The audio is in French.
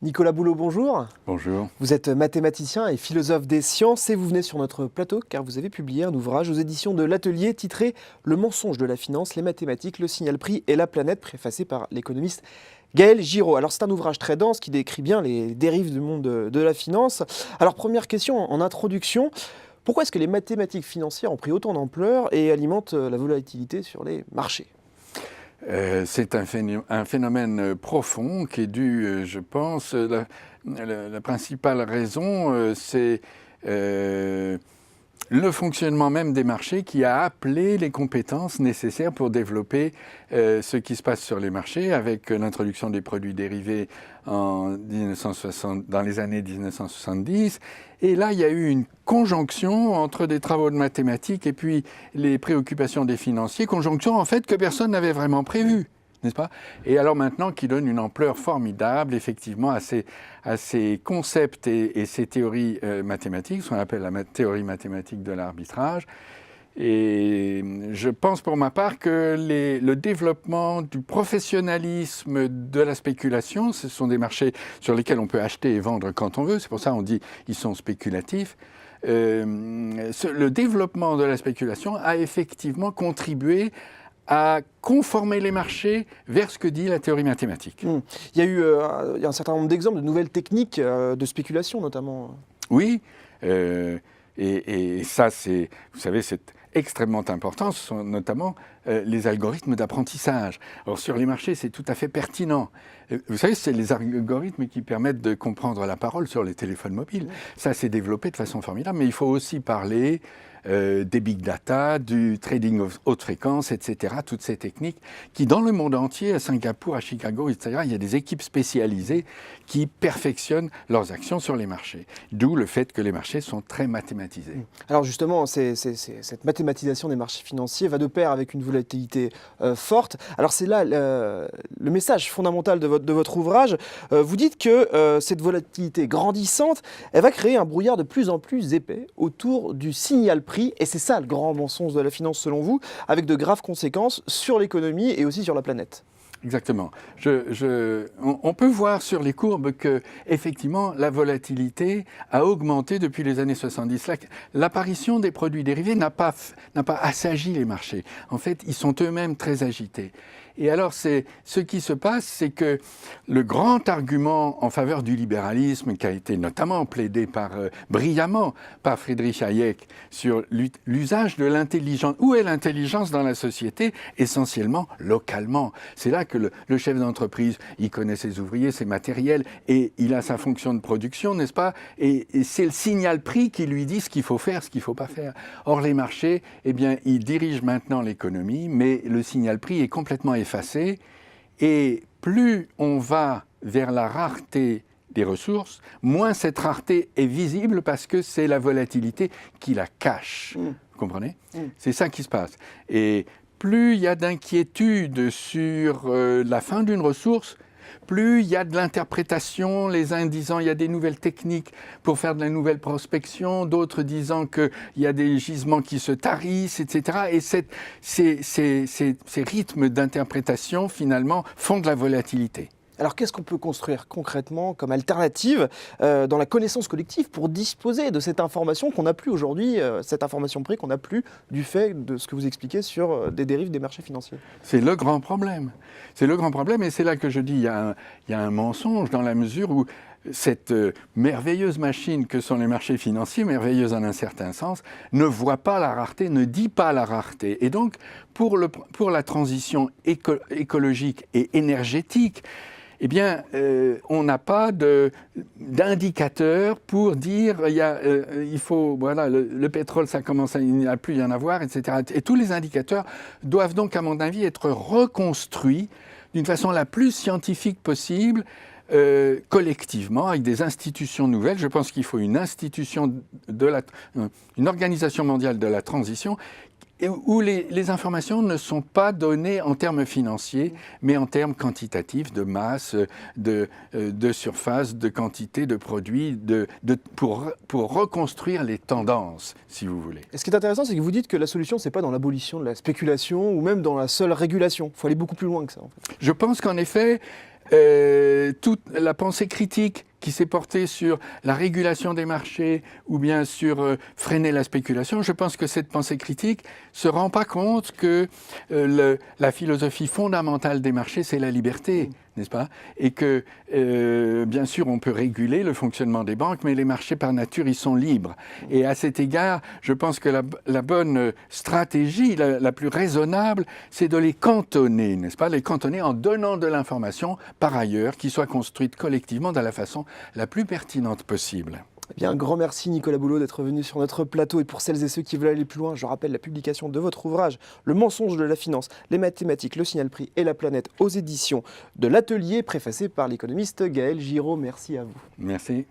Nicolas Boulot, bonjour. Bonjour. Vous êtes mathématicien et philosophe des sciences et vous venez sur notre plateau car vous avez publié un ouvrage aux éditions de l'Atelier titré « Le mensonge de la finance, les mathématiques, le signal prix et la planète » préfacé par l'économiste Gaël Giraud. Alors c'est un ouvrage très dense qui décrit bien les dérives du monde de la finance. Alors première question en introduction, pourquoi est-ce que les mathématiques financières ont pris autant d'ampleur et alimentent la volatilité sur les marchés ? C'est un phénomène profond qui est dû, je pense, la principale raison, c'est le fonctionnement même des marchés qui a appelé les compétences nécessaires pour développer ce qui se passe sur les marchés avec l'introduction des produits dérivés dans les années 1970. Et là, il y a eu une conjonction entre des travaux de mathématiques et puis les préoccupations des financiers, conjonction en fait que personne n'avait vraiment prévue, n'est-ce pas? Et alors maintenant qui donne une ampleur formidable effectivement à ces concepts et ces théories mathématiques, ce qu'on appelle la théorie mathématique de l'arbitrage. Et je pense pour ma part que le développement du professionnalisme de la spéculation, ce sont des marchés sur lesquels on peut acheter et vendre quand on veut, c'est pour ça qu'on dit qu'ils sont spéculatifs. Le développement de la spéculation a effectivement contribué à conformer les marchés vers ce que dit la théorie mathématique. Il y a un certain nombre d'exemples de nouvelles techniques de spéculation notamment. Oui, et ça, vous savez, c'est extrêmement important, ce sont notamment les algorithmes d'apprentissage. Alors sur les marchés, c'est tout à fait pertinent. Vous savez, c'est les algorithmes qui permettent de comprendre la parole sur les téléphones mobiles. Ça s'est développé de façon formidable, mais il faut aussi parler des big data, du trading haute fréquence, etc., toutes ces techniques qui, dans le monde entier, à Singapour, à Chicago, etc., il y a des équipes spécialisées qui perfectionnent leurs actions sur les marchés. D'où le fait que les marchés sont très mathématisés. Alors justement, cette mathématisation des marchés financiers va de pair avec une volatilité forte. Alors c'est là le message fondamental de votre ouvrage. Vous dites que cette volatilité grandissante, elle va créer un brouillard de plus en plus épais autour du signal prix, et c'est ça le grand mensonge de la finance selon vous, avec de graves conséquences sur l'économie et aussi sur la planète. Exactement. On peut voir sur les courbes que, effectivement, la volatilité a augmenté depuis les années 70. L'apparition des produits dérivés n'a pas assagi les marchés. En fait, ils sont eux-mêmes très agités. Et alors, ce qui se passe, c'est que le grand argument en faveur du libéralisme, qui a été notamment plaidé brillamment par Friedrich Hayek sur l'usage de l'intelligence, où est l'intelligence dans la société, essentiellement localement. C'est là que le chef d'entreprise, il connaît ses ouvriers, ses matériels, et il a sa fonction de production, n'est-ce pas? Et c'est le signal prix qui lui dit ce qu'il faut faire, ce qu'il ne faut pas faire. Or, les marchés, eh bien, ils dirigent maintenant l'économie, mais le signal prix est complètement effacé. Et plus on va vers la rareté des ressources, moins cette rareté est visible parce que c'est la volatilité qui la cache. Vous comprenez? C'est ça qui se passe. Et plus il y a d'inquiétude sur la fin d'une ressource, plus il y a de l'interprétation, les uns disant il y a des nouvelles techniques pour faire de la nouvelle prospection, d'autres disant qu'il y a des gisements qui se tarissent, etc. Et ces rythmes d'interprétation, finalement, font de la volatilité. Alors qu'est-ce qu'on peut construire concrètement comme alternative dans la connaissance collective pour disposer de cette information qu'on n'a plus aujourd'hui, cette information prix qu'on n'a plus du fait de ce que vous expliquez sur des dérives des marchés financiers? C'est le grand problème. C'est le grand problème et c'est là que je dis il y a un mensonge dans la mesure où cette merveilleuse machine que sont les marchés financiers, merveilleuse en un certain sens, ne voit pas la rareté, ne dit pas la rareté. Et donc, pour la transition écologique et énergétique, eh bien, on n'a pas d'indicateur pour dire il faut, voilà, le pétrole, ça commence il n'y a plus y en avoir, etc. Et tous les indicateurs doivent donc, à mon avis, être reconstruits d'une façon la plus scientifique possible, collectivement, avec des institutions nouvelles. Je pense qu'il faut une organisation mondiale de la transition où les informations ne sont pas données en termes financiers, mais en termes quantitatifs, de masse, de surface, de quantité, de produits, pour reconstruire les tendances, si vous voulez. Et ce qui est intéressant, c'est que vous dites que la solution, ce n'est pas dans l'abolition de la spéculation ou même dans la seule régulation. Il faut aller beaucoup plus loin que ça, en fait. Je pense qu'en effet, toute la pensée critique qui s'est portée sur la régulation des marchés ou bien sur freiner la spéculation, je pense que cette pensée critique se rend pas compte que la philosophie fondamentale des marchés, c'est la liberté, n'est-ce pas? Et que, bien sûr, on peut réguler le fonctionnement des banques, mais les marchés, par nature, ils sont libres. Et à cet égard, je pense que la bonne stratégie, la plus raisonnable, c'est de les cantonner, n'est-ce pas? Les cantonner en donnant de l'information, par ailleurs, qui soit construite collectivement de la façon la plus pertinente possible. Eh bien, un grand merci Nicolas Boulot d'être venu sur notre plateau. Et pour celles et ceux qui veulent aller plus loin, je rappelle la publication de votre ouvrage « Le mensonge de la finance, les mathématiques, le signal prix et la planète » aux éditions de l'Atelier, préfacé par l'économiste Gaël Giraud. Merci à vous. Merci.